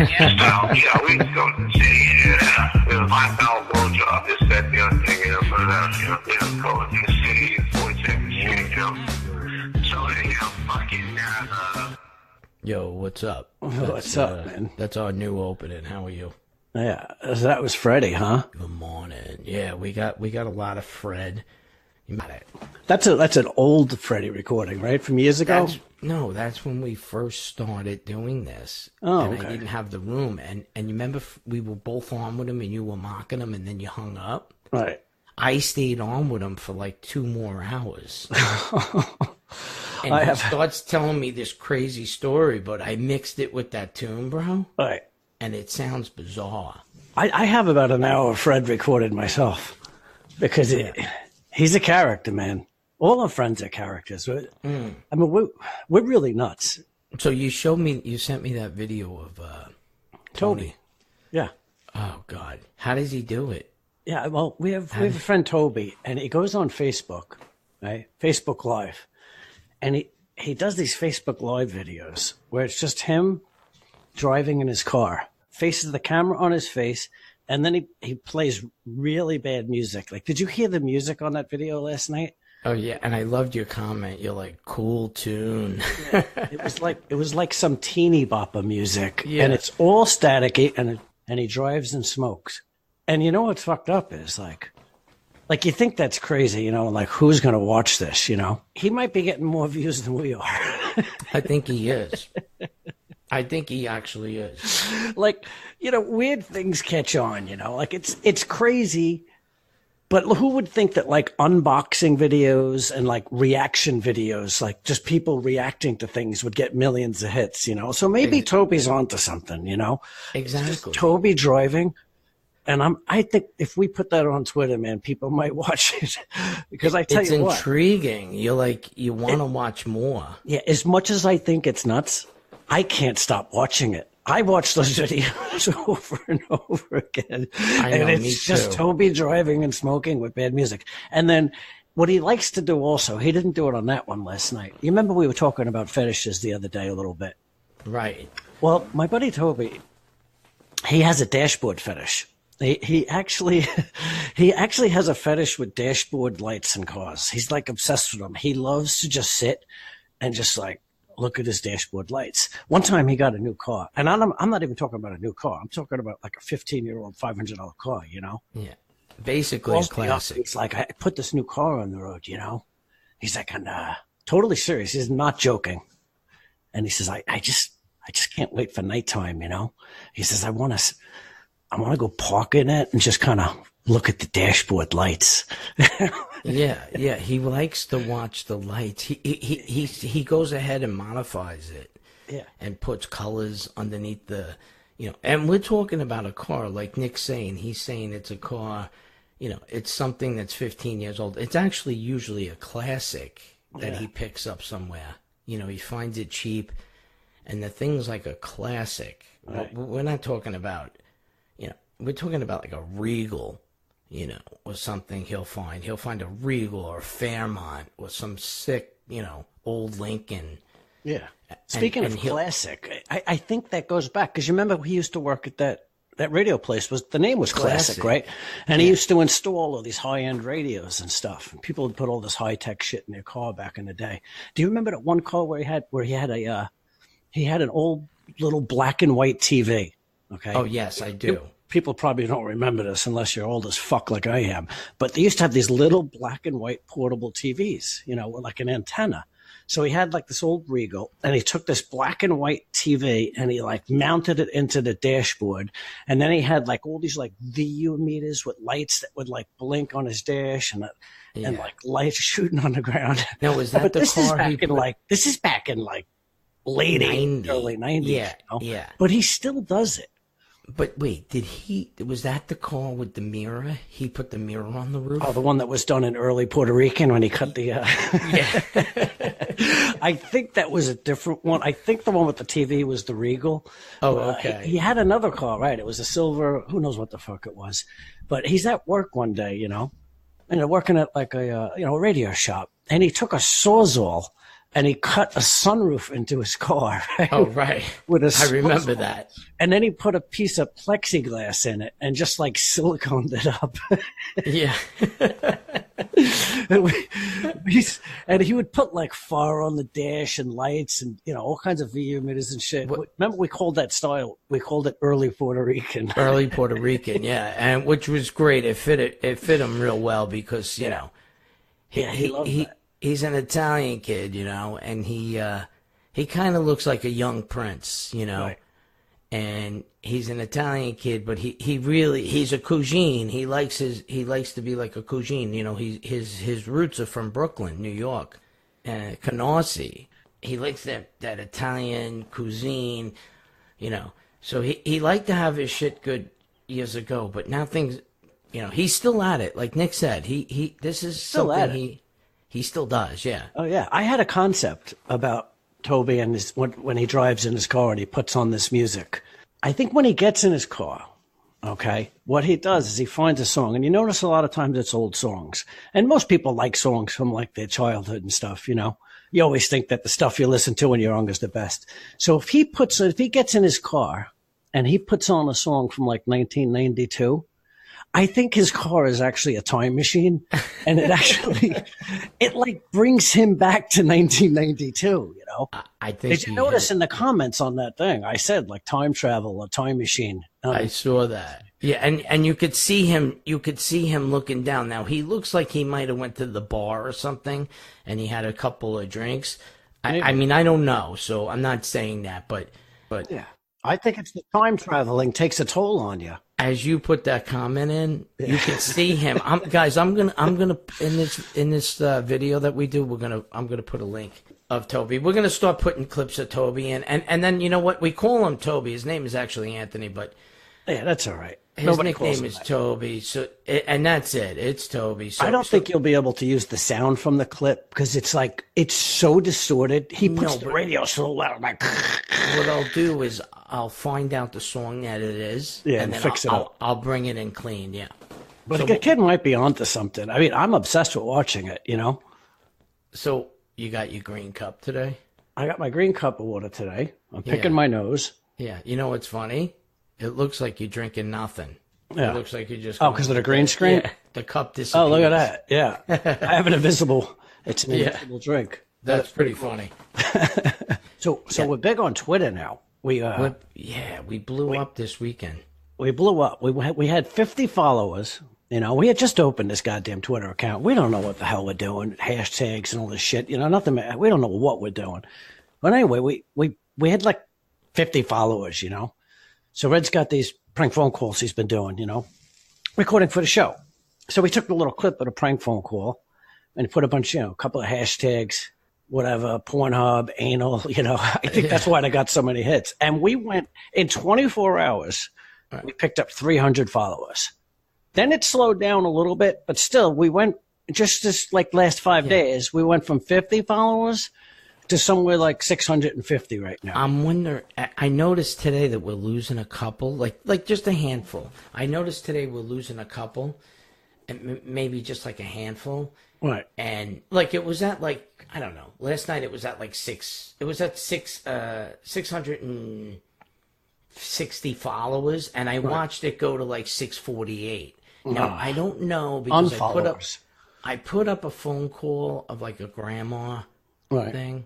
So, we just go to the city and, $5 blowjob, this, that, the other thing, but, go to the city, 42nd Street, So, fucking, Yo, what's up? What's up, man? That's our new opening. How are you? Yeah, that was Freddie, huh? Good morning. Yeah, we got a lot of Fred. You got it. That's an old Freddie recording, right? From years ago? That's when we first started doing this. Oh, and okay. I didn't have the room. And you remember we were both on with him and you were mocking him and then you hung up? Right. I stayed on with him for like 2 more hours. And he starts telling me this crazy story, but I mixed it with that tune, bro. Right. And it sounds bizarre. I have about an hour of Fred recorded myself because he's a character, man. All our friends are characters. Right? I mean, we're really nuts. So you sent me that video of Tony. Yeah. Oh, God. How does he do it? Yeah, well, we have a friend, Toby, and he goes on Facebook, right? Facebook Live. And he does these Facebook Live videos where it's just him driving in his car, faces the camera on his face, and then he plays really bad music. Like, did you hear the music on that video last night? Oh yeah, and I loved your comment. You're like, cool tune. It was like some teeny bopper music, yeah. And it's all staticky, and he drives and smokes. And you know what's fucked up is like you think that's crazy, like who's going to watch this, He might be getting more views than we are. I think he is. I think he actually is. Like, weird things catch on, like it's crazy. But who would think that like unboxing videos and like reaction videos, like just people reacting to things would get millions of hits, So maybe Toby's onto something, Exactly. Just Toby driving. And I think if we put that on Twitter, man, people might watch it because I tell you what, it's intriguing. You're like, you want to watch more. Yeah. As much as I think it's nuts, I can't stop watching it. I watch those videos over and over again. And it's just Toby driving and smoking with bad music. And then what he likes to do also, he didn't do it on that one last night. You remember we were talking about fetishes the other day a little bit. Right. Well, my buddy Toby, he has a dashboard fetish. He actually has a fetish with dashboard lights in cars. He's like obsessed with them. He loves to just sit and just like look at his dashboard lights. One time he got a new car, and I'm not even talking about a new car. I'm talking about like a 15-year-old $500 car, Yeah, basically a classic. It's like, I put this new car on the road, He's like, and totally serious. He's not joking, and he says, I just can't wait for nighttime, He says, I want to go park in it and just kind of look at the dashboard lights. Yeah. He likes to watch the lights. He goes ahead and modifies it. Yeah. And puts colors underneath the, and we're talking about a car like Nick's saying. He's saying it's a car, it's something that's 15 years old. It's actually usually a classic that he picks up somewhere. He finds it cheap. And the thing's like a classic. Right. We're not talking about, we're talking about like a Regal, or something he'll find. He'll find a Regal or a Fairmont or some sick, old Lincoln. Yeah. Speaking of classic, I think that goes back because you remember he used to work at that radio place. The name was Classic, right? And he used to install all these high-end radios and stuff. And people would put all this high-tech shit in their car back in the day. Do you remember that one car where he had an old little black and white TV? Okay. Oh yes, I do. People probably don't remember this unless you're old as fuck like I am. But they used to have these little black and white portable TVs, with like an antenna. So he had like this old Regal, and he took this black and white TV and he like mounted it into the dashboard. And then he had like all these like VU meters with lights that would like blink on his dash and like lights shooting on the ground. Now, was that the car? This is back in like late 80s, early 90s. Yeah. But he still does it. But wait, was that the car with the mirror? He put the mirror on the roof? Oh, the one that was done in early Puerto Rican when he cut the... Yeah. I think that was a different one. I think the one with the TV was the Regal. Oh, okay. He had another car, right? It was a silver, who knows what the fuck it was. But he's at work one day, and working at like a radio shop. And he took a Sawzall and he cut a sunroof into his car. Right? Oh, right. With a I remember that. And then he put a piece of plexiglass in it and just like siliconed it up. Yeah. and he would put like fire on the dash and lights and, you know, all kinds of VU emitters and shit. Remember, we called that style, we called it early Puerto Rican. Early Puerto Rican, yeah. And which was great. It fit him real well because, you know, he loved that. He's an Italian kid, you know, and he kind of looks like a young prince, you know. Right. And he's an Italian kid, but he's a Cugine. He likes to be like a Cugine, you know. His roots are from Brooklyn, New York, and Canarsie. He likes that Italian cuisine, you know. So he liked to have his shit good years ago, but now things, you know, he's still at it. Like Nick said, this is still something he still does, yeah. Oh yeah, I had a concept about Toby and when he drives in his car and he puts on this music. I think when he gets in his car, okay, what he does is he finds a song, and you notice a lot of times it's old songs, and most people like songs from like their childhood and stuff. You know, you always think that the stuff you listen to when you're young is the best. So if he gets in his car and he puts on a song from like 1992. I think his car is actually a time machine, and it like brings him back to 1992, you know? I think. Did you notice in the comments on that thing, I said like time travel, a time machine. I saw that. Yeah. And you could see him looking down. Now he looks like he might've went to the bar or something and he had a couple of drinks. I mean, I don't know. So I'm not saying that, but yeah, I think it's the time traveling takes a toll on you. As you put that comment in, you can see him. I'm gonna in this video that we do, I'm gonna put a link of Toby. We're gonna start putting clips of Toby in, and then you know what, we call him Toby. His name is actually Anthony, but yeah, that's all right. His nickname is Toby. So and that's it. It's Toby. So, I don't think you'll be able to use the sound from the clip because it's so distorted. He puts the radio so loud, like. What I'll do is I'll find out the song that it is, and then fix it up. I'll bring it in clean, yeah. But the kid might be onto something. I mean, I'm obsessed with watching it, you know? So you got your green cup today? I got my green cup of water today. I'm picking my nose. Yeah. You know what's funny? It looks like you're drinking nothing. Yeah. It looks like you're just... Oh, because of the green screen? Yeah, the cup disappears. Oh, look at that. Yeah. I have an invisible... It's an invisible drink. That's pretty funny. So we're big on Twitter now. We blew up this weekend. We blew up. We had 50 followers. You know, we had just opened this goddamn Twitter account. We don't know what the hell we're doing, hashtags and all this shit. You know, nothing. We don't know what we're doing. But anyway, we had like 50 followers. You know, so Red's got these prank phone calls he's been doing. You know, recording for the show. So we took the little clip of the prank phone call and put a couple of hashtags. Whatever, Pornhub, anal, you know, I think that's why they got so many hits. And we went in 24 hours, we picked up 300 followers. Then it slowed down a little bit, but still we went just this like last 5 days, we went from 50 followers to somewhere like 650 right now. I'm wondering, I noticed today that we're losing a couple, like just a handful. I noticed today we're losing a couple, and maybe just like a handful. Right. And like it was at like, I don't know, last night it was at like 660 followers, and I watched it go to like 648. Now I don't know because I put up a phone call of like a grandma thing,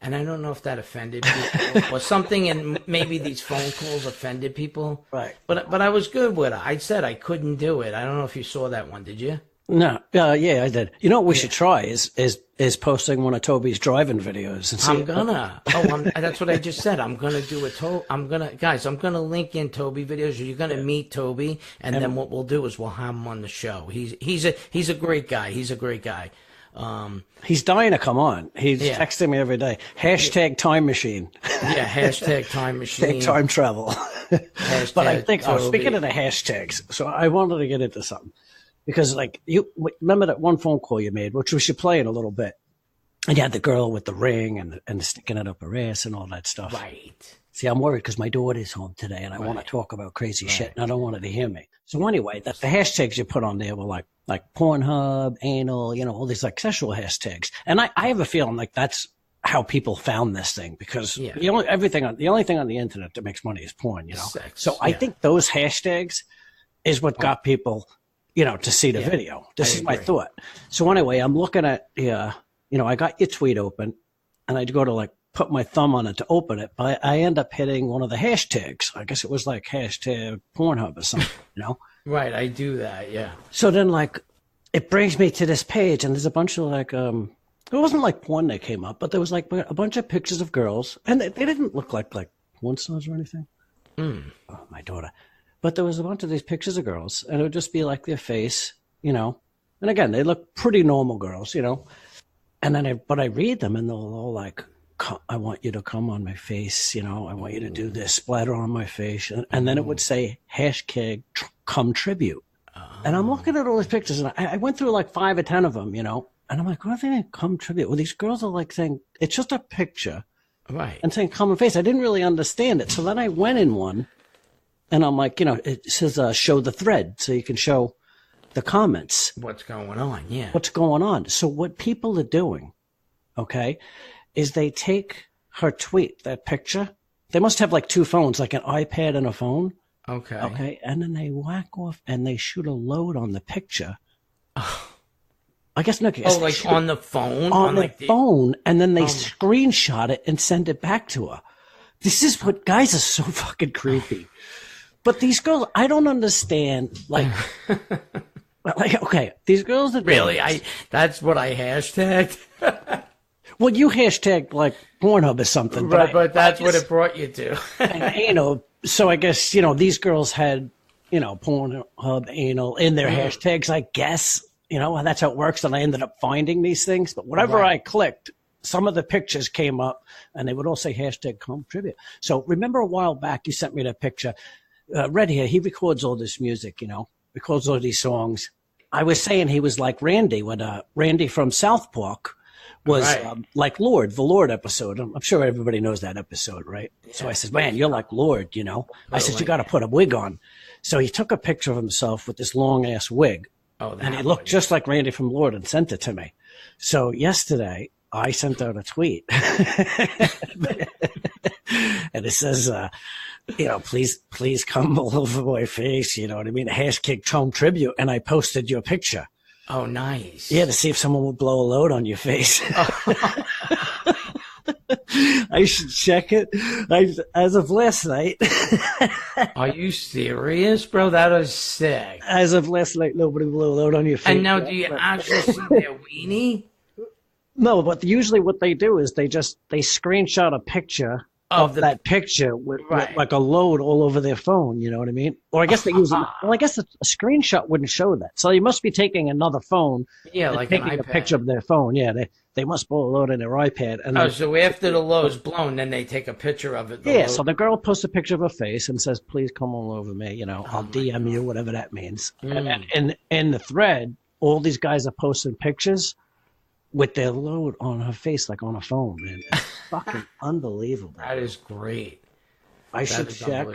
and I don't know if that offended people or something, and maybe these phone calls offended people. Right. But I was good with it. I said I couldn't do it. I don't know if you saw that one. Did you? No, yeah, I did. You know what we should try is posting one of Toby's driving videos. And see that's what I just said. I'm gonna do I'm gonna link in Toby videos. You're gonna meet Toby, and then what we'll do is we'll have him on the show. He's a great guy. He's a great guy. He's dying to come on. He's texting me every day. Hashtag time machine. Yeah, hashtag time machine. Hashtag time travel. But I think, Toby. Speaking of the hashtags, so I wanted to get into something. Because, like, you remember that one phone call you made, which we should play in a little bit. And you had the girl with the ring and sticking it up her ass and all that stuff. Right. See, I'm worried because my daughter's home today and I want to talk about crazy shit and I don't want her to hear me. So anyway, the hashtags you put on there were like Pornhub, anal, you know, all these like sexual hashtags. And I have a feeling like that's how people found this thing, because Yeah. the only thing on the internet that makes money is porn, Sex, So I yeah. think those hashtags is what got people, to see the video. This is my agree. thought. So anyway, I'm looking at I got your tweet open, and I'd go to like put my thumb on it to open it, but I end up hitting one of the hashtags. I guess it was like hashtag Pornhub or something, Right, I do that, yeah. So then like it brings me to this page, and there's a bunch of like it wasn't like porn that came up, but there was like a bunch of pictures of girls, and they didn't look like porn stars or anything. Oh, my daughter. But there was a bunch of these pictures of girls, and it would just be like their face, And again, they look pretty normal girls, And then I read them, and they're all like, I want you to come on my face, I want you to do this, splatter on my face. And then it would say hashtag come tribute. And I'm looking at all these pictures, and I went through like 5 or 10 of them, And I'm like, what do they mean come tribute? Well, these girls are like saying, it's just a picture. Right. And saying come on face. I didn't really understand it. So then I went in one, and I'm like, it says show the thread, so you can show the comments. What's going on, yeah. What's going on. So what people are doing, okay, is they take her tweet, that picture. They must have like 2 phones, like an iPad and a phone. Okay. Okay. And then they whack off and they shoot a load on the picture. I guess no. Oh, like on the phone? On the like phone, and then they screenshot it and send it back to her. This is what guys are so fucking creepy. But these girls, I don't understand. Like, okay, these girls are Really? That's what I hashtagged? Well, you hashtagged like Pornhub or something, Right, but that's what it brought you to. and, so I guess these girls had Pornhub anal in their hashtags. I guess that's how it works. And I ended up finding these things. But whatever I clicked, some of the pictures came up, and they would all say hashtag come tribute. So remember a while back, you sent me that picture. Red Hair, he records all this music, records all these songs. I was saying he was like Randy when Randy from South Park was like Lord, the Lord episode. I'm sure everybody knows that episode, right? Yeah. So I said, man, you're like Lord, I said, you got to put a wig on. So he took a picture of himself with this long ass wig. Oh, and he looked just like Randy from Lord and sent it to me. So yesterday I sent out a tweet and it says, please come all over my face. You know what I mean? Hashtag Trump tribute. And I posted your picture. Oh, nice. Yeah, to see if someone would blow a load on your face. I should check it. As of last night. Are you serious, bro? That is sick. As of last night, nobody blew a load on your face. And now, do you actually see their weenie? No, but usually what they do is they screenshot a picture of that picture with like a load all over their phone. You know what I mean? Or I guess they use well, I guess a screenshot wouldn't show that. So you must be taking another phone. Yeah, like taking an a iPad. picture of their phone. Yeah, they must blow a load in their iPad. And so after the load's blown, then they take a picture of it. Yeah, so the girl posts a picture of her face and says, please come all over me. I'll DM you, whatever that means. And in the thread, all these guys are posting pictures with their load on her face, like on a phone, man. It's fucking unbelievable. That is great. I should check.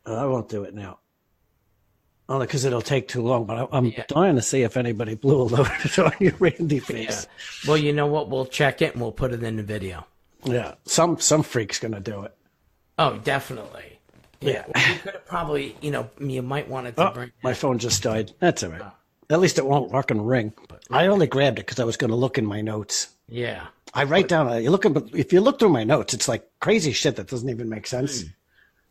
I won't do it now. Only because it'll take too long, but I'm dying to see if anybody blew a load on your Randy face. Yeah. Well, you know what? We'll check it and we'll put it in the video. Yeah, some freak's going to do it. Oh, definitely. Yeah. Well, you could have probably, you might want it to bring. My phone just died. That's all right. At least it won't fucking ring. I only grabbed it because I was going to look in my notes. Yeah. I write down. If you look through my notes, it's like crazy shit that doesn't even make sense.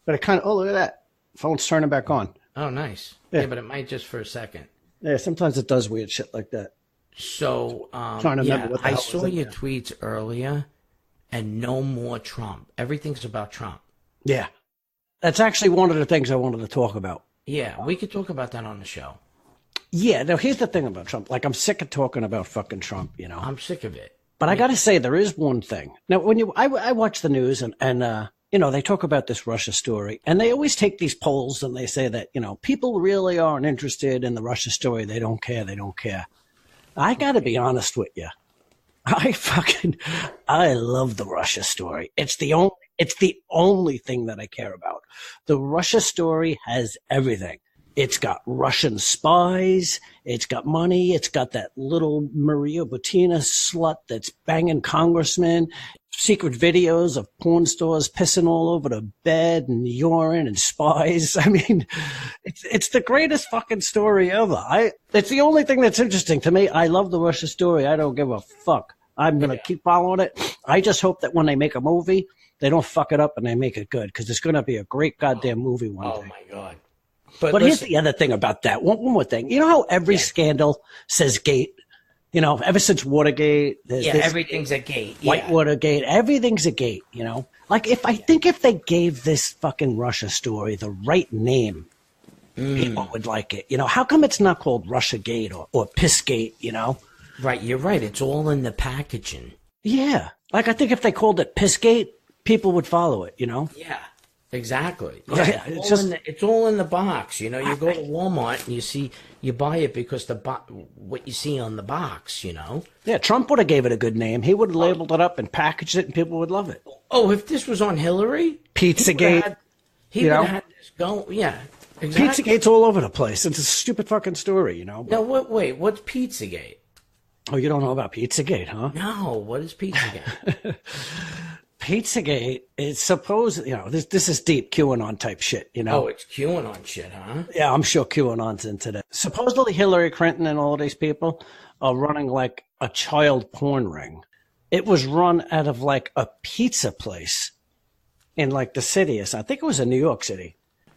But it kind of. Oh, look at that. Phone's turning back on. Oh, nice. Yeah, but it might just for a second. Yeah, sometimes it does weird shit like that. So, trying to remember what the I hell saw was your tweets earlier, and no more Trump. Everything's about Trump. Yeah, that's actually one of the things I wanted to talk about. Yeah, we could talk about that on the show. Yeah, now here's the thing about Trump. Like, I'm sick of talking about fucking Trump, I'm sick of it. But I got to say, there is one thing. Now, when I watch the news and they talk about this Russia story, and they always take these polls and they say that, people really aren't interested in the Russia story. They don't care. They don't care. I got to be honest with you. I love the Russia story. It's the only thing that I care about. The Russia story has everything. It's got Russian spies. It's got money. It's got that little Maria Butina slut that's banging congressmen. secret videos of porn stars pissing all over the bed and urine and spies. I mean, it's the greatest fucking story ever. It's the only thing that's interesting to me. I love the Russia story. I don't give a fuck. I'm going to keep following it. I just hope that when they make a movie, they don't fuck it up and they make it good, because it's going to be a great goddamn movie one day. Oh, my God. But here's the other thing about that. One more thing. You know how every scandal says gate? You know, ever since Watergate, everything's a gate. Whitewater Gate, everything's a gate, you know? Like, if they gave this fucking Russia story the right name, people would like it. You know, how come it's not called Russia Gate or Pissgate, you know? Right, you're right. It's all in the packaging. Yeah. Like, I think if they called it Pissgate, people would follow it, you know? Yeah. Exactly. Yeah, it's all in the box. You know, you go to Walmart and you buy it because what you see on the box, you know. Yeah, Trump would have gave it a good name. He would have labeled it up and packaged it, and people would love it. Oh, if this was on Hillary, Pizzagate, he would have had this go. Yeah, exactly. Pizzagate's all over the place. It's a stupid fucking story, you know. No, wait, what's Pizzagate? Oh, you don't know about Pizzagate, huh? No, what is Pizzagate? Pizzagate is supposed, you know, this is deep QAnon type shit, you know. Oh, it's QAnon shit, huh? Yeah, I'm sure QAnon's into that. Supposedly Hillary Clinton and all these people are running like a child porn ring. It was run out of like a pizza place in like the city. I think it was in New York City.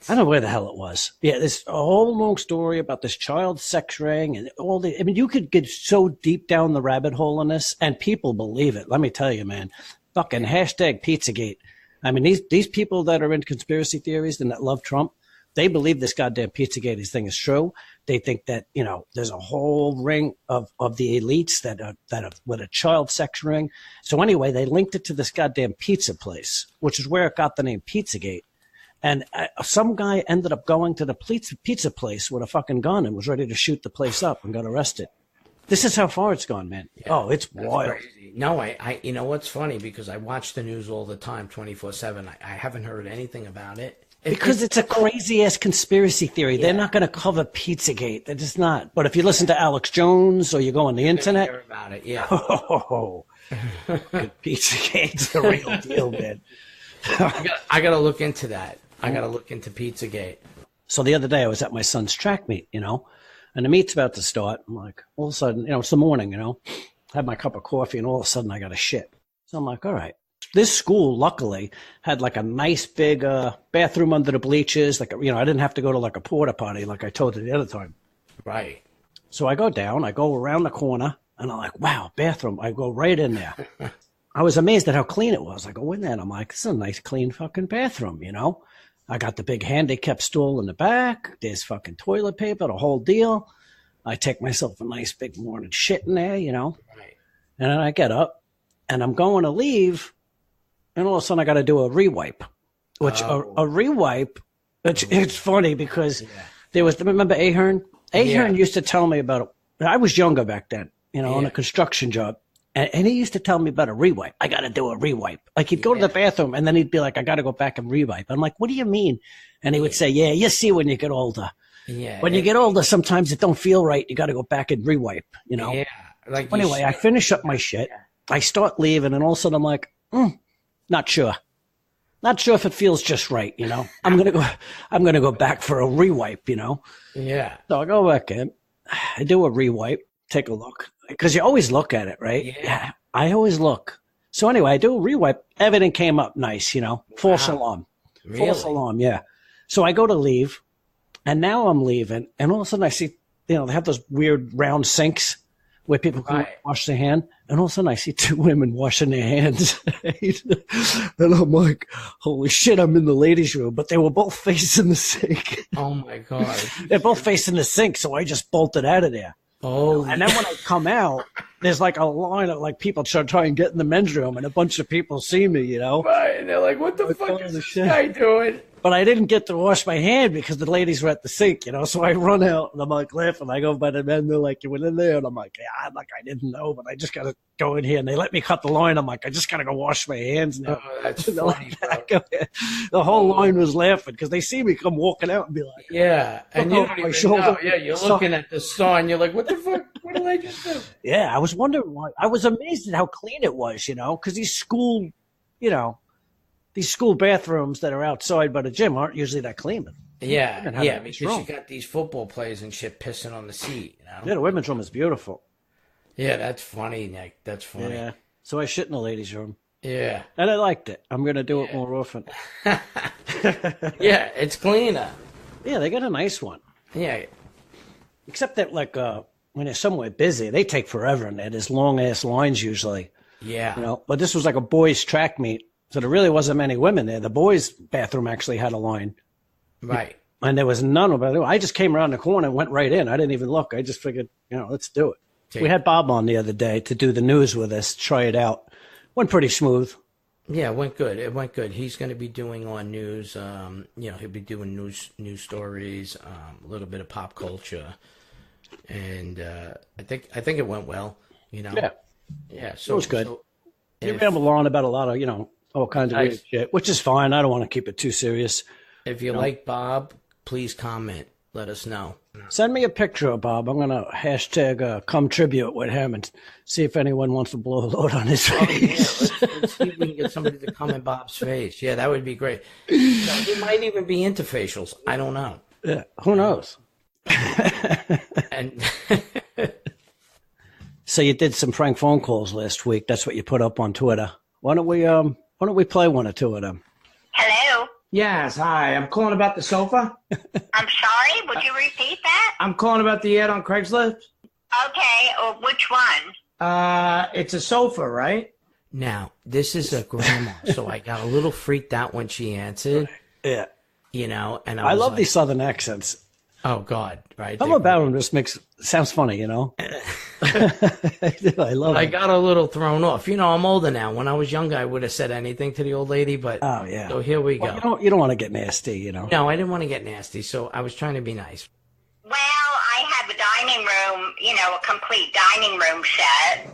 I don't know where the hell it was. Yeah, there's a whole long story about this child sex ring and I mean, you could get so deep down the rabbit hole in this and people believe it. Let me tell you, man. Fucking hashtag Pizzagate. I mean, these people that are in conspiracy theories and that love Trump, they believe this goddamn Pizzagate thing is true. They think that, you know, there's a whole ring of the elites that are with a child sex ring. So anyway, they linked it to this goddamn pizza place, which is where it got the name Pizzagate. And some guy ended up going to the pizza place with a fucking gun and was ready to shoot the place up and got arrested. This is how far it's gone, man. Yeah, oh, it's wild. Crazy. No, I you know what's funny, because I watch the news all the time, 24/7. I haven't heard anything about it. Because it's a crazy-ass conspiracy theory. Yeah. They're not going to cover Pizzagate. They're just not. But if you listen to Alex Jones or you go on the internet. Hear about it, yeah. Oh, Pizzagate's the real deal, man. I got to look into that. I got to look into Pizzagate. So the other day I was at my son's track meet, you know. And the meet's about to start. I'm like, all of a sudden, you know, it's the morning, you know. I had my cup of coffee, and all of a sudden I got a shit. So I'm like, all right. This school, luckily, had like a nice big bathroom under the bleachers. Like, you know, I didn't have to go to like a porta potty like I told you the other time. Right. So I go down. I go around the corner, and I'm like, wow, bathroom. I go right in there. I was amazed at how clean it was. I go in there, and I'm like, this is a nice, clean fucking bathroom, you know. I got the big handicap stool in the back. There's fucking toilet paper, the whole deal. I take myself a nice big morning shit in there, you know. Right. And then I get up, and I'm going to leave, and all of a sudden I got to do a rewipe. Which a rewipe, which it's funny because there was, remember Ahern? Ahern used to tell me about it. I was younger back then, you know, on a construction job. And he used to tell me about a rewipe. I got to do a rewipe. Like he'd go to the bathroom and then he'd be like, I got to go back and rewipe. I'm like, what do you mean? And he would say, yeah, you see when you get older. Yeah. When you get older, sometimes it don't feel right. You got to go back and rewipe, you know? Yeah. Like anyway, I finish up my shit. I start leaving and all of a sudden I'm like, not sure. Not sure if it feels just right, you know? I'm going to go back for a rewipe, you know? Yeah. So I go back in. I do a rewipe. Take a look. Because you always look at it, right? Yeah. I always look. So anyway, I do a rewipe. Everything came up nice, you know. False alarm. Really? False alarm, yeah. So I go to leave, and now I'm leaving, and all of a sudden I see, you know, they have those weird round sinks where people can wash their hand, and all of a sudden I see two women washing their hands. And I'm like, holy shit, I'm in the ladies' room. But they were both facing the sink. Oh, my God. They're both facing the sink, so I just bolted out of there. Oh, and then when I come out, there's like a line of like people try and get in the men's room, and a bunch of people see me, you know. Right, and they're like, "What the fuck is this guy doing?" But I didn't get to wash my hand because the ladies were at the sink, you know. So I run out and I'm like laughing. I go by the men. They're like, "You went in there?" And I'm like, "Yeah." I'm like, "I didn't know, but I just gotta go in here." And they let me cut the line. I'm like, "I just gotta go wash my hands now." Oh, that's funny, bro. The whole line was laughing because they see me come walking out and be like, "Yeah," and you don't even know. Yeah, you're looking at the sign. You're like, "What the fuck? What Legend too. Yeah, I was wondering why. I was amazed at how clean it was, because these school bathrooms that are outside by the gym aren't usually that clean. Yeah, Because because you got these football players and shit pissing on the seat. Yeah, the women's room is beautiful. Yeah, that's funny, Nick. That's funny. Yeah, so I shit in the ladies' room. Yeah. And I liked it. I'm going to do it more often. Yeah, it's cleaner. Yeah, they got a nice one. Yeah. Except that, when they're somewhere busy, they take forever, and there's long-ass lines usually. Yeah. But this was like a boys' track meet, so there really wasn't many women there. The boys' bathroom actually had a line. Right. And there was none of it. I just came around the corner and went right in. I didn't even look. I just figured, let's do it. Okay. We had Bob on the other day to do the news with us, try it out. Went pretty smooth. Yeah, it went good. It went good. He's going to be doing on news. He'll be doing news stories, a little bit of pop culture, and I think it went well. Yeah. So it was good. So He rambled on about a lot of all kinds of weird shit, which is fine. I don't want to keep it too serious. If you like Bob, please comment. Let us know. Send me a picture of Bob. I'm going to hashtag come tribute with him and see if anyone wants to blow a load on his face. Yeah, let's see if we can get somebody to come in Bob's face. Yeah, that would be great. He might even be into facials. I don't know. Yeah, who knows? And So you did some prank phone calls last week. That's what you put up on Twitter. Why don't we play one or two of them? Hello. yes, hi. I'm calling about the sofa. I'm sorry. Would you repeat that? I'm calling about the ad on Craigslist. Okay. Which one? It's a sofa, right? Now, this is a grandma, so I got a little freaked out when she answered. Yeah. And I was love like, these Southern accents. Oh God, right? Something about them just sounds funny, I love I it. got a little thrown off. I'm older now. When I was younger, I would have said anything to the old lady, but Oh yeah. so here we go. Well, you don't want to get nasty, No, I didn't want to get nasty, so I was trying to be nice. Well, I have a dining room, a complete dining room set,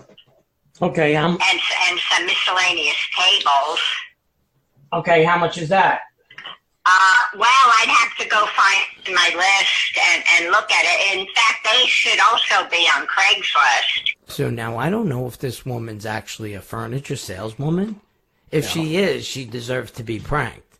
Okay, and some miscellaneous tables. okay. How much is that? Well, I'd have to go find my list and look at it. In fact, they should also be on Craigslist. So now I don't know if this woman's actually a furniture saleswoman. If she is, she deserves to be pranked.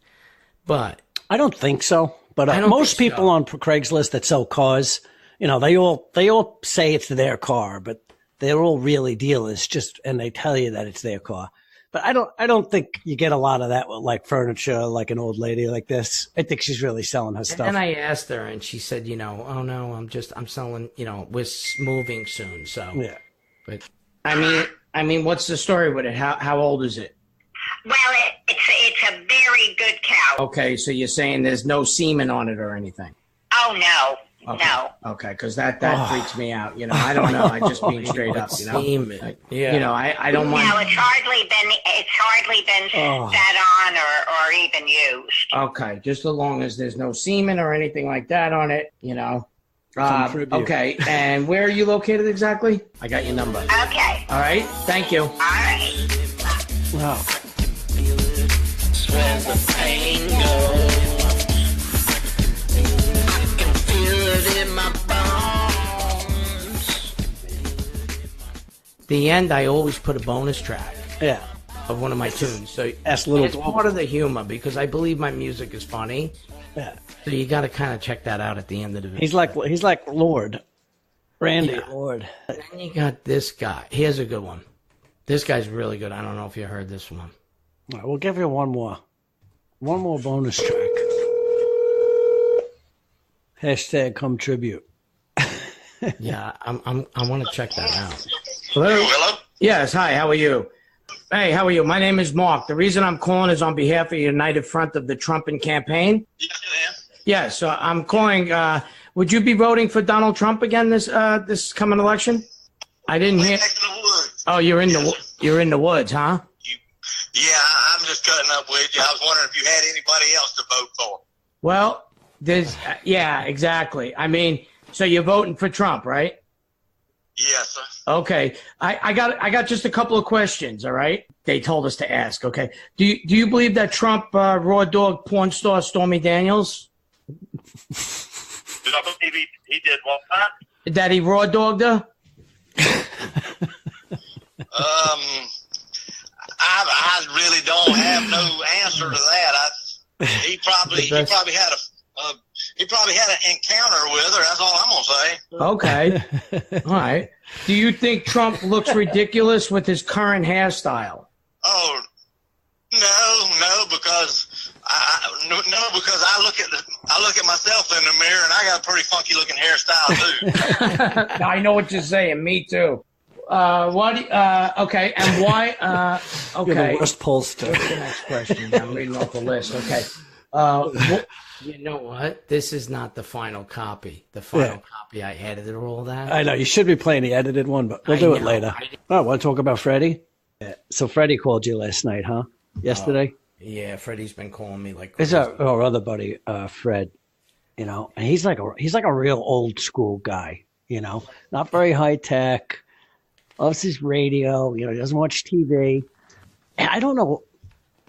But I don't think so. But I don't most think so. people on Craigslist that sell cars, they all say it's their car, but they're all really dealers and they tell you that it's their car. But I don't think you get a lot of that with like furniture, like an old lady like this. I think she's really selling her stuff. And I asked her, and she said, oh no, I'm selling, we're moving soon. So Yeah. But I mean, what's the story with it? How old is it? Well, it's a very good couch. Okay, so you're saying there's no semen on it or anything? Oh, no. Okay. No. Okay, because that freaks me out. I don't know. I just being straight up. Semen. Yeah. I don't mind. No, it's hardly been sat on or even used. Okay, just as long as there's no semen or anything like that on it. Contribute. Okay, and where are you located exactly? I got your number. Okay. All right, thank you. All right. Wow. Where the pain goes. I can feel it in my bones. The end, I always put a bonus track Yeah. of one of my tunes. So That's little it's part of the humor because I believe my music is funny. Yeah. So you got to kind of check that out at the end of the video. He's like Lord. Randy Lord. Then you got this guy. Here's a good one. This guy's really good. I don't know if you heard this one. All right, we'll give you one more bonus track. Hashtag come tribute. Yeah, I want to check that out. Hello? Yes, hi, how are you? Hey, how are you? My name is Mark. The reason I'm calling is on behalf of the United Front of the Trumpin' campaign. Yes, ma'am. Yes, so I'm calling. Would you be voting for Donald Trump again this coming election? I didn't hear. Back in the woods. Oh, you're in the woods, huh? Yeah, I'm just cutting up with you. I was wondering if you had anybody else to vote for. Well, there's yeah, exactly. I mean, so you're voting for Trump, right? Yes, sir. Okay, I got just a couple of questions. All right, they told us to ask. Okay, do you believe that Trump raw dog porn star Stormy Daniels? Did I believe he did what? That he raw dogged her? I really don't have no answer to that. He probably had an encounter with her. That's all I'm gonna say. Okay. All right. Do you think Trump looks ridiculous with his current hairstyle? Oh no, because because I look at myself in the mirror and I got a pretty funky looking hairstyle too. I know what you're saying. Me too. Okay, and why? Okay. You're the worst pollster. What's the next question? I'm reading off the list. Okay. You know what? This is not the final copy. The final copy, I edited all that. I know. You should be playing the edited one, but we'll do it later. Oh, want to talk about Freddie? Yeah. So Freddie called you last night, huh? Yesterday? Yeah, Freddie's been calling me like It's crazy. our other buddy, Fred, you know, and he's like a real old school guy, you know, not very high tech, loves his radio, you know, he doesn't watch TV. And I don't know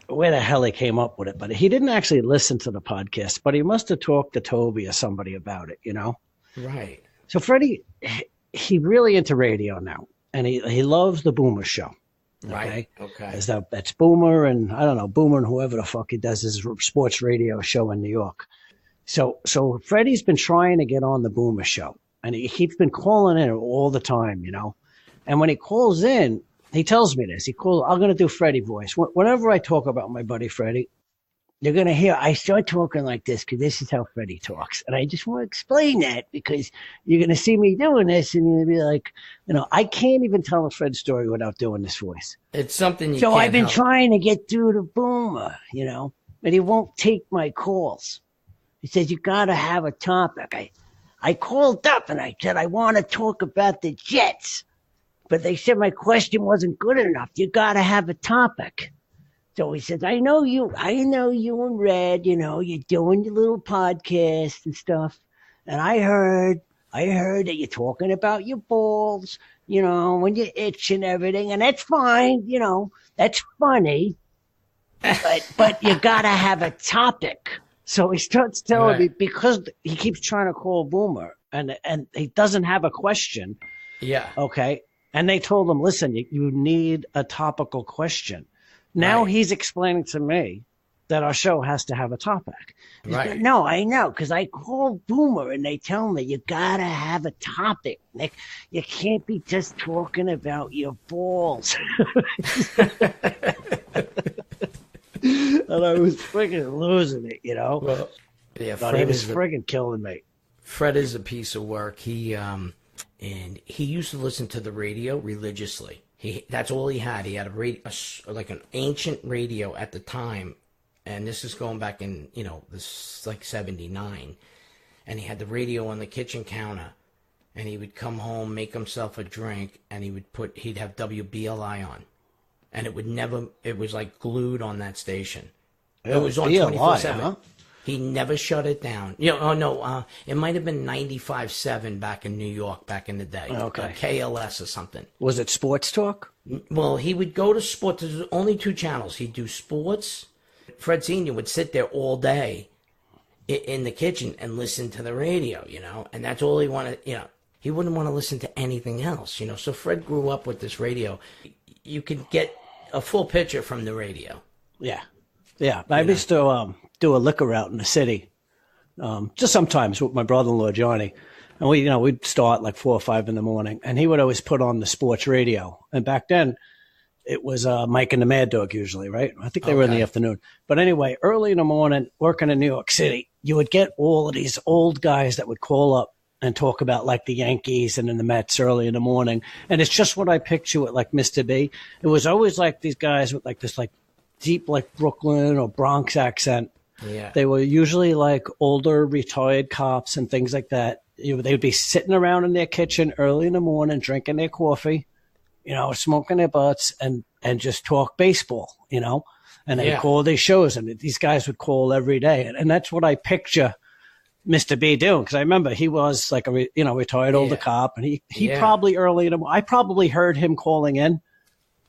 where the hell he came up with it, but he didn't actually listen to the podcast, but he must have talked to Toby or somebody about it, you know? Right. So Freddie, he really into radio now, and he loves the Boomer Show. Right. Okay. That's Boomer and I don't know, Boomer and whoever the fuck he does his sports radio show in New York. So Freddie's been trying to get on the Boomer Show, and he keeps been calling in all the time, you know. And when he calls in, he tells me this. I'm going to do Freddie voice. Whenever I talk about my buddy Freddie, you're going to hear I start talking like this because this is how Freddie talks. And I just want to explain that because you're going to see me doing this and you're going to be like, you know, I can't even tell a Fred story without doing this voice. It's something you So can't I've been help. trying to get through to Boomer, you know, but he won't take my calls. He says, you got to have a topic. I called up and I said, I want to talk about the Jets. But they said my question wasn't good enough. You got to have a topic. So he says, I know you and Red, you know, you're doing your little podcast and stuff. And I heard that you're talking about your balls, you know, when you itch and everything. And that's fine, you know, that's funny. But you got to have a topic. So he starts telling me, because he keeps trying to call Boomer and he doesn't have a question. Yeah. Okay. And they told him, listen, you need a topical question. Now he's explaining to me that our show has to have a topic. Right. No, I know, because I call Boomer and they tell me you got to have a topic, Nick. You can't be just talking about your balls. And I was freaking losing it, you know? Well, yeah, But he was friggin' killing me. Fred is a piece of work. And he used to listen to the radio religiously. That's all he had. He had a radio, like an ancient radio at the time, and this is going back in, you know, this like 79. And he had the radio on the kitchen counter, and he would come home, make himself a drink, and he'd have WBLI on, and it was like glued on that station. It was on 24/7. Huh? He never shut it down. It might have been 95.7 back in New York back in the day. Okay. KLS or something. Was it sports talk? Well, he would go to sports. There's only two channels. He'd do sports. Fred Sr. would sit there all day in the kitchen and listen to the radio, you know, and that's all he wanted, you know. He wouldn't want to listen to anything else, you know. So Fred grew up with this radio. You could get a full picture from the radio. Yeah. Yeah. I used to do a liquor out in the city, just sometimes with my brother-in-law, Johnny. And we'd start like 4 or 5 in the morning, and he would always put on the sports radio. And back then, it was Mike and the Mad Dog usually, right? I think they were in the afternoon. But anyway, early in the morning, working in New York City, you would get all of these old guys that would call up and talk about like the Yankees and then the Mets early in the morning. And it's just what I picture it like Mr. B. It was always like these guys with like this like deep like Brooklyn or Bronx accent. Yeah. They were usually like older retired cops and things like that. They would be sitting around in their kitchen early in the morning, drinking their coffee, you know, smoking their butts and just talk baseball, you know, and they call these shows, and these guys would call every day. And that's what I picture Mr. B doing. Cause I remember he was like a, retired older cop, and he probably early in the morning, I probably heard him calling in.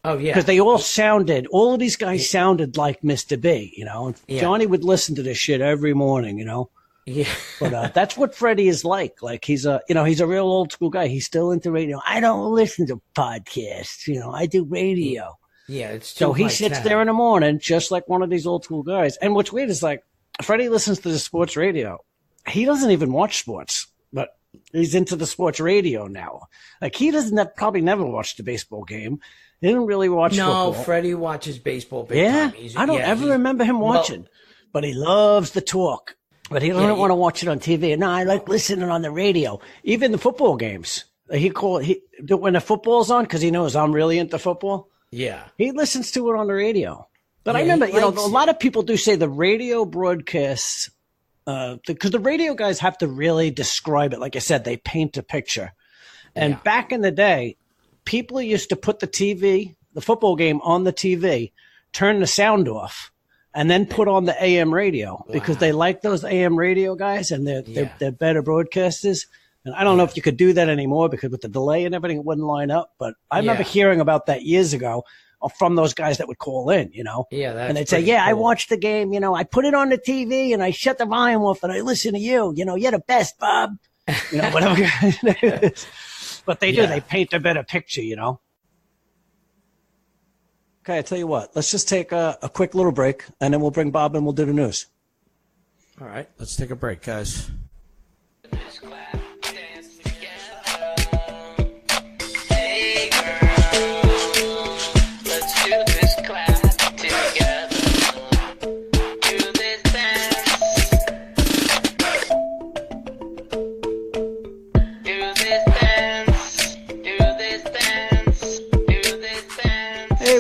Oh, yeah. Because they all of these guys sounded like Mr. B, you know. And Johnny would listen to this shit every morning, you know. Yeah. But that's what Freddie is like. Like he's a real old school guy. He's still into radio. I don't listen to podcasts. I do radio. Yeah, it's so he sits there in the morning just like one of these old school guys. And what's weird is like Freddie listens to the sports radio. He doesn't even watch sports, but he's into the sports radio now. Like he doesn't probably never watched a baseball game. He didn't really watch football. No, Freddie watches baseball big time. I don't ever remember him watching, but he loves the talk. But he don't want to watch it on TV. No, I like listening on the radio. Even the football games. When the football's on, because he knows I'm really into football. Yeah. He listens to it on the radio. But I remember, a lot of people do say the radio broadcasts, because the radio guys have to really describe it. Like I said, they paint a picture. And back in the day, people used to put the football game on the TV, turn the sound off, and then put on the AM radio because they like those AM radio guys and they're better broadcasters. And I don't know if you could do that anymore because with the delay and everything, it wouldn't line up. But I remember hearing about that years ago from those guys that would call in, Yeah, that's and they'd say, cool. I watched the game, I put it on the TV and I shut the volume off and I listen to you. You're the best, Bob. Whatever. But they do. They paint a better picture, Okay, I tell you what. Let's just take a quick little break, and then we'll bring Bob and we'll do the news. All right, let's take a break, guys.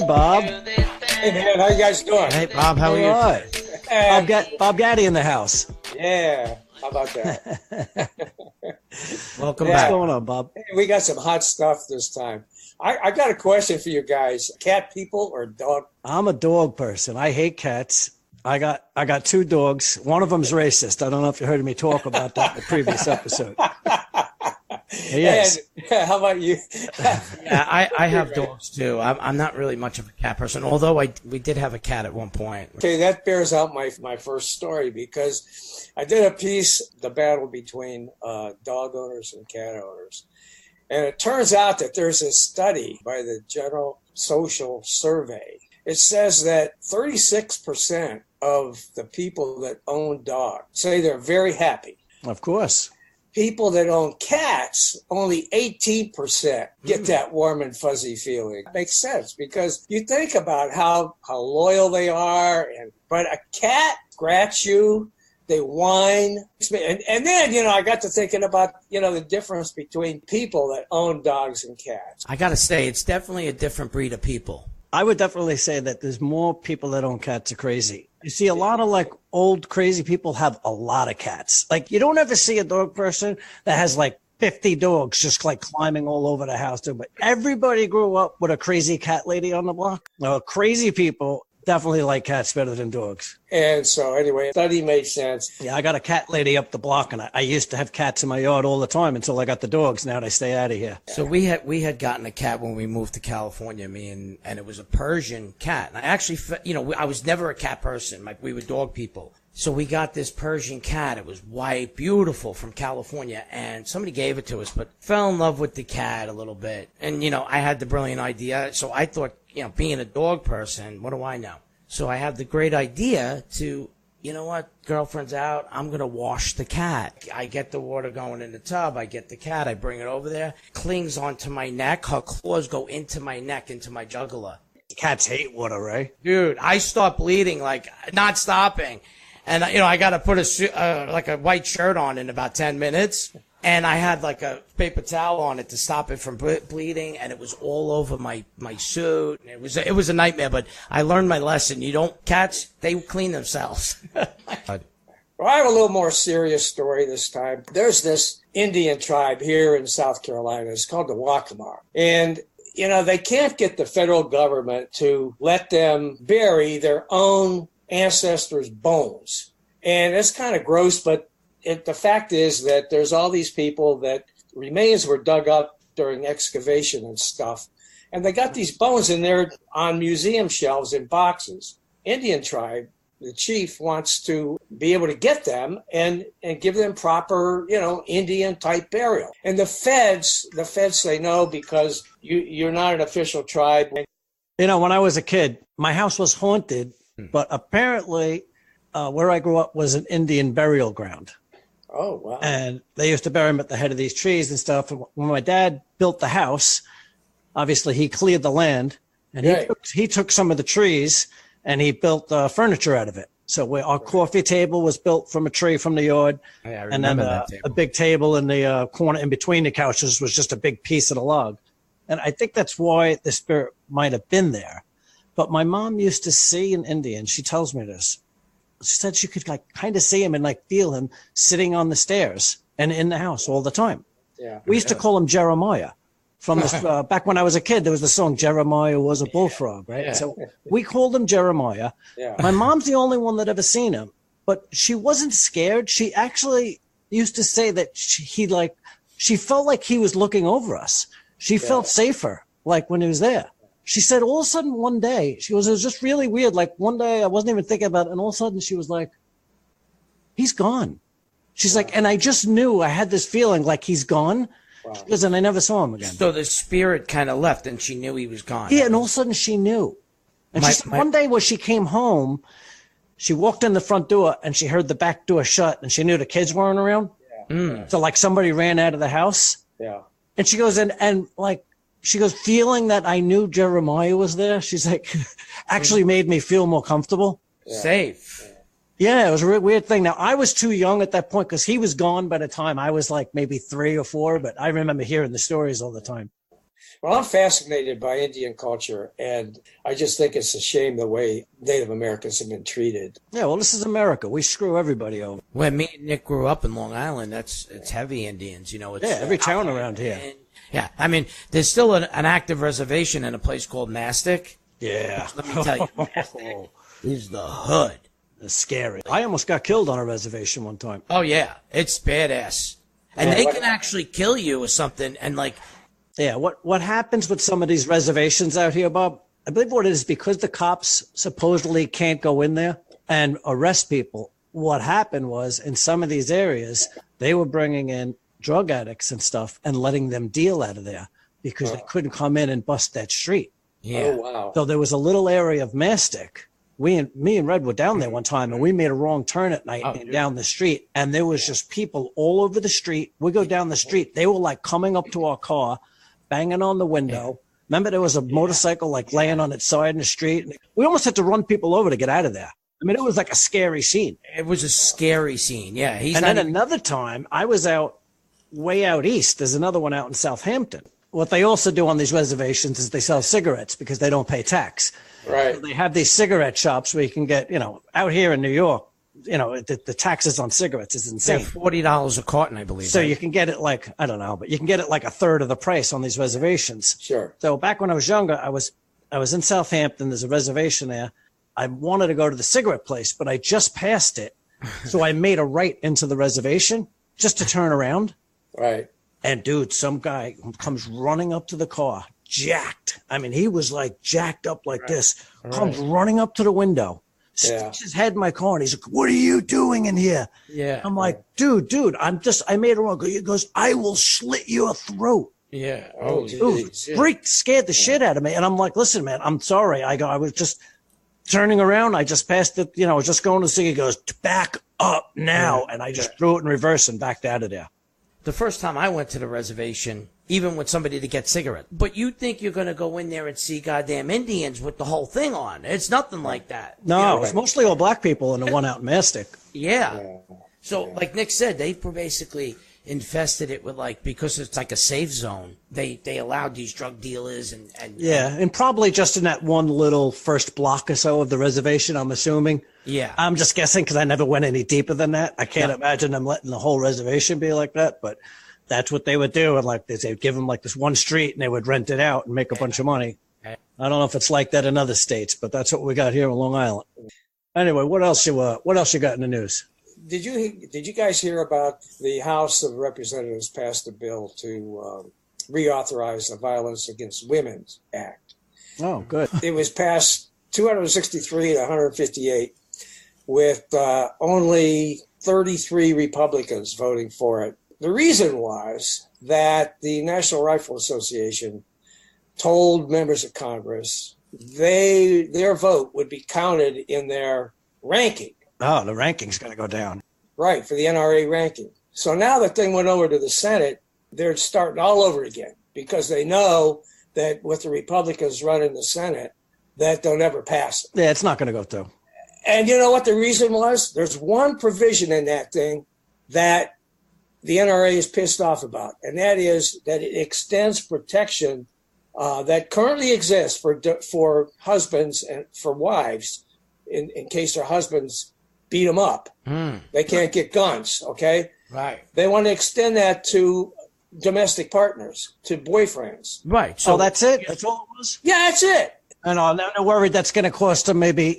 Bob. Hey, man, how you guys doing? Hey, Bob, how are you? Bob Gaddy in the house. Yeah, how about that? Welcome back. What's going on, Bob? Hey, we got some hot stuff this time. I got a question for you guys. Cat people or dog? I'm a dog person. I hate cats. I got 2 dogs. One of them's racist. I don't know if you heard me talk about that in the previous episode. Yes. And, how about you? Yeah, I have dogs too. I'm not really much of a cat person, although we did have a cat at one point. Okay, that bears out my first story because I did a piece, the battle between dog owners and cat owners. And it turns out that there's a study by the General Social Survey. It says that 36% of the people that own dogs say they're very happy. Of course. People that own cats, only 18% get that warm and fuzzy feeling. It makes sense because you think about how loyal they are, but a cat scratch you, they whine. And then, I got to thinking about, the difference between people that own dogs and cats. I got to say, it's definitely a different breed of people. I would definitely say that there's more people that own cats are crazy. You see a lot of old crazy people have a lot of cats. You don't ever see a dog person that has 50 dogs just climbing all over the house. But everybody grew up with a crazy cat lady on the block. Crazy people definitely like cats better than dogs. And so anyway, study made sense. Yeah, I got a cat lady up the block, and I used to have cats in my yard all the time until I got the dogs. Now they stay out of here. So we had gotten a cat when we moved to California, and it was a Persian cat. And I actually, I was never a cat person. We were dog people. So we got this Persian cat. It was white, beautiful, from California, and somebody gave it to us, but fell in love with the cat a little bit. And, I had the brilliant idea. So I thought, being a dog person, what do I know? So I had the great idea to, girlfriend's out, I'm going to wash the cat. I get the water going in the tub. I get the cat. I bring it over there. Clings onto my neck. Her claws go into my neck, into my jugular. Cats hate water, right? Dude, I start bleeding, not stopping. And, I got to put a white shirt on in about 10 minutes. And I had a paper towel on it to stop it from bleeding. And it was all over my suit. And it was a nightmare, but I learned my lesson. Cats, they clean themselves. Well, I have a little more serious story this time. There's this Indian tribe here in South Carolina. It's called the Waccamaw. And, they can't get the federal government to let them bury their own ancestors' bones. And it's kind of gross, but the fact is that there's all these people that remains were dug up during excavation and stuff. And they got these bones and they're on museum shelves in boxes. Indian tribe the chief wants to be able to get them and give them proper, Indian type burial. And the feds say no, because you're not an official tribe. When I was a kid, my house was haunted, but apparently where I grew up was an Indian burial ground. Oh, wow. And they used to bury them at the head of these trees and stuff. And when my dad built the house, obviously he cleared the land, and he took some of the trees and he built furniture out of it. So our coffee table was built from a tree from the yard. Yeah, and then a big table in the corner in between the couches was just a big piece of the log. And I think that's why the spirit might have been there. But my mom used to see an Indian. She tells me this. She said she could kind of see him and feel him sitting on the stairs and in the house all the time. Yeah. We used to call him Jeremiah. From this, back when I was a kid, there was the song "Jeremiah Was a Bullfrog," right? Yeah. So we called him Jeremiah. Yeah. My mom's the only one that ever seen him, but she wasn't scared. She actually used to say that she felt like he was looking over us. She felt safer, when he was there. She said all of a sudden one day, it was just really weird. One day I wasn't even thinking about it, and all of a sudden she was like, "He's gone." She's like, and I just knew, I had this feeling like he's gone. Wow. Because and I never saw him again. So the spirit kind of left, and she knew he was gone. Yeah, and all of a sudden she knew. And one day when she came home, she walked in the front door and she heard the back door shut, and she knew the kids weren't around. Yeah. So somebody ran out of the house. Yeah. And she goes, she goes, feeling that I knew Jeremiah was there. She's like, actually made me feel more comfortable. Yeah. Safe. Yeah, it was a weird thing. Now, I was too young at that point because he was gone by the time I was maybe 3 or 4, but I remember hearing the stories all the time. Well, I'm fascinated by Indian culture, and I just think it's a shame the way Native Americans have been treated. Yeah, well, this is America. We screw everybody over. When me and Nick grew up in Long Island, it's heavy Indians. It's every town around here. Yeah, I mean, there's still an active reservation in a place called Mastic. Yeah. Let me tell you, Mastic is the hood. It's scary. I almost got killed on a reservation one time. Oh, yeah. It's badass. And they can actually kill you or something. And yeah, what happens with some of these reservations out here, Bob? I believe what it is, because the cops supposedly can't go in there and arrest people. What happened was, in some of these areas, they were bringing in drug addicts and stuff and letting them deal out of there because they couldn't come in and bust that street. Yeah. Oh, wow. So there was a little area of Mastic. Me and Red were down there one time, and we made a wrong turn at night down the street, and there was just people all over the street. We go down the street. They were coming up to our car, banging on the window. Remember, there was a motorcycle laying on its side in the street. We almost had to run people over to get out of there. I mean, it was a scary scene. It was a scary scene. Yeah. Another time, I was way out east. There's another one out in Southampton. What they also do on these reservations is they sell cigarettes because they don't pay tax. Right. So they have these cigarette shops where you can get, out here in New York, the taxes on cigarettes is insane. They're $40 a carton, I believe. So you can get it I don't know, but you can get it a third of the price on these reservations. Sure. So back when I was younger, I was in Southampton. There's a reservation there. I wanted to go to the cigarette place, but I just passed it. So I made a right into the reservation just to turn around. Right. And dude, some guy comes running up to the car, jacked. I mean, he was jacked up this, comes running up to the window, sticks his head in my car, and he's like, "What are you doing in here?" Yeah. I'm like, dude, I made a wrong. He goes, "I will slit your throat." Yeah. Oh, Dude, scared the shit out of me. And I'm like, "Listen, man, I'm sorry." I was just turning around. I just passed it, I was just going to see. He goes, "Back up now." And I just threw it in reverse and backed out of there. The first time I went to the reservation, even with somebody to get cigarettes. But you think you're going to go in there and see goddamn Indians with the whole thing on. It's nothing like that. No, it was mostly all black people and the one out in Mastic. Yeah. So, like Nick said, they basically infested it with because it's a safe zone. They allowed these drug dealers and yeah, and probably just in that one little first block or so of the reservation, I'm assuming. Yeah. I'm just guessing because I never went any deeper than that. I can't imagine them letting the whole reservation be like that, but that's what they would do. And they'd give them this one street and they would rent it out and make a bunch of money. I don't know if it's like that in other states, but that's what we got here in Long Island. Anyway, what else you got in the news? Did you guys hear about the House of Representatives passed a bill to reauthorize the Violence Against Women Act? Oh, good. It was passed 263 to 158. with only 33 Republicans voting for it. The reason was that the National Rifle Association told members of Congress their vote would be counted in their ranking. Oh, the ranking's going to go down. Right, for the NRA ranking. So now the thing went over to the Senate, they're starting all over again because they know that with the Republicans running the Senate, that they'll never pass it. Yeah, it's not going to go through. And you know what the reason was? There's one provision in that thing that the NRA is pissed off about, and that is that it extends protection that currently exists for husbands and for wives in case their husbands beat them up. They can't get guns, okay? Right. They want to extend that to domestic partners, to boyfriends. Right. So that's it? That's all it was? Yeah, that's it. And I'm not worried that's going to cost them maybe,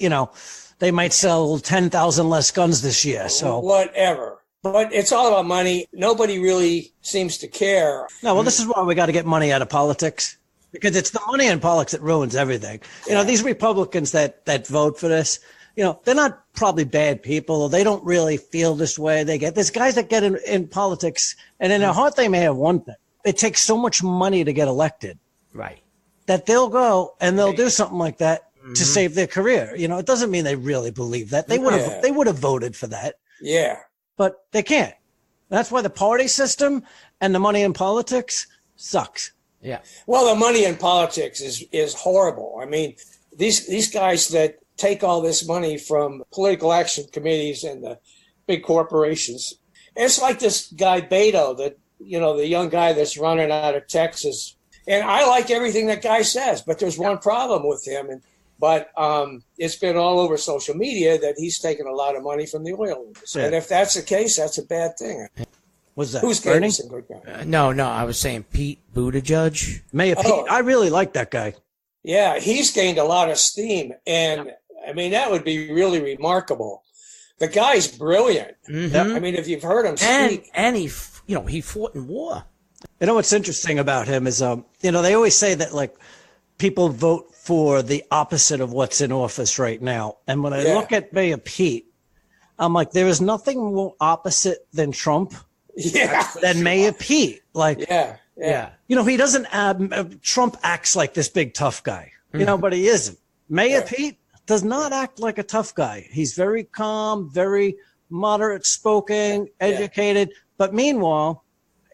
they might sell 10,000 less guns this year. So whatever. But it's all about money. Nobody really seems to care. No, well, this is why we got to get money out of politics, because it's the money in politics that ruins everything. These Republicans that vote for this, they're not probably bad people. They don't really feel this way. There's guys that get in politics, and in their heart they may have one thing. It takes so much money to get elected. Right. That they'll go and they'll do something like that to save their career. It doesn't mean they really believe that. They would have voted for that. Yeah. But they can't. That's why the party system and the money in politics sucks. Yeah. Well, the money in politics is horrible. I mean, these guys that take all this money from political action committees and the big corporations. It's like this guy Beto, the young guy that's running out of Texas. And I like everything that guy says, but there's one problem with him. But it's been all over social media that he's taken a lot of money from the oil industry. Yeah. And if that's the case, that's a bad thing. What's that? Who's Bernie? No, I was saying Pete Buttigieg. Mayor Pete. I really like that guy. Yeah, he's gained a lot of steam. And, I mean, that would be really remarkable. The guy's brilliant. I mean, if you've heard him speak. And he fought in war. You know what's interesting about him is, they always say that, like, people vote for the opposite of what's in office right now. And when I look at Mayor Pete, I'm like, there is nothing more opposite than Trump than Mayor Pete. Like, he doesn't, Trump acts like this big tough guy, but he isn't. Mayor Pete does not act like a tough guy. He's very calm, very moderate spoken, educated. But meanwhile,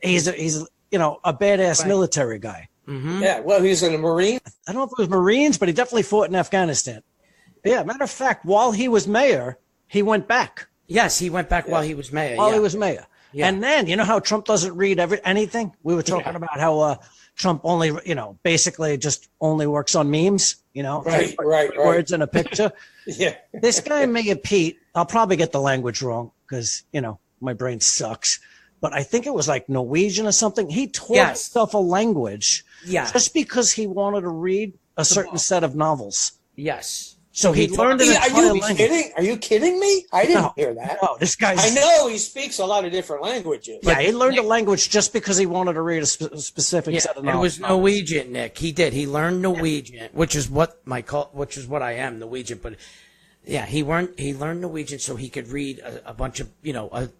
he's a badass military guy. Yeah, well, he's in the Marine. I don't know if it was Marines, but he definitely fought in Afghanistan. Yeah, matter of fact, while he was mayor, he went back. Yes, he went back while he was mayor. While he was mayor. Yeah. And then, you know how Trump doesn't read anything? We were talking about how Trump only, basically just only works on memes, Right. Words in a picture. Yeah. This guy, Mayor Pete, I'll probably get the language wrong because, my brain sucks. But I think it was like Norwegian or something. He taught himself a language just because he wanted to read a certain set of novels. Yes. So he learned an entire language. Are you kidding me? I didn't hear that. No, this guy's... I know he speaks a lot of different languages. Yeah, he learned a language just because he wanted to read a specific set of novels. It was Norwegian, Nick. He did. He learned Norwegian, which is what I am, Norwegian. But yeah, he learned Norwegian so he could read a bunch of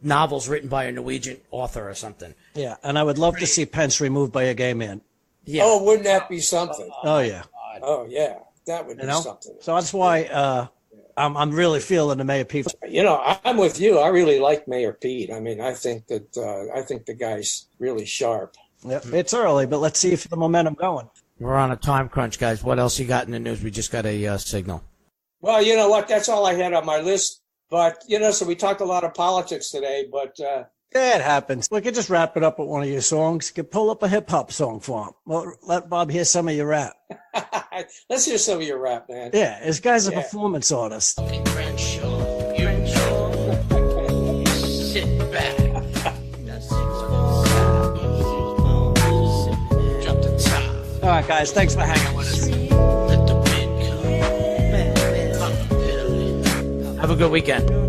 novels written by a Norwegian author or something. Yeah, and I would love to see Pence removed by a gay man. Yeah. Oh, wouldn't that be something? Oh yeah. Oh yeah. That would be something. So that's why I'm really feeling the Mayor Pete. I'm with you. I really like Mayor Pete. I mean, I think the guy's really sharp. Yep. It's early, but let's see if the momentum going. We're on a time crunch, guys. What else you got in the news? We just got a signal. Well, you know what? That's all I had on my list. But so we talked a lot of politics today. But yeah, it happens. We could just wrap it up with one of your songs. You could pull up a hip hop song for him. Well, let Bob hear some of your rap. Let's hear some of your rap, man. Yeah, this guy's a performance artist. Sit back. Jump the top. All right, guys. Thanks for hanging with us. Let the wind come. Have a good weekend.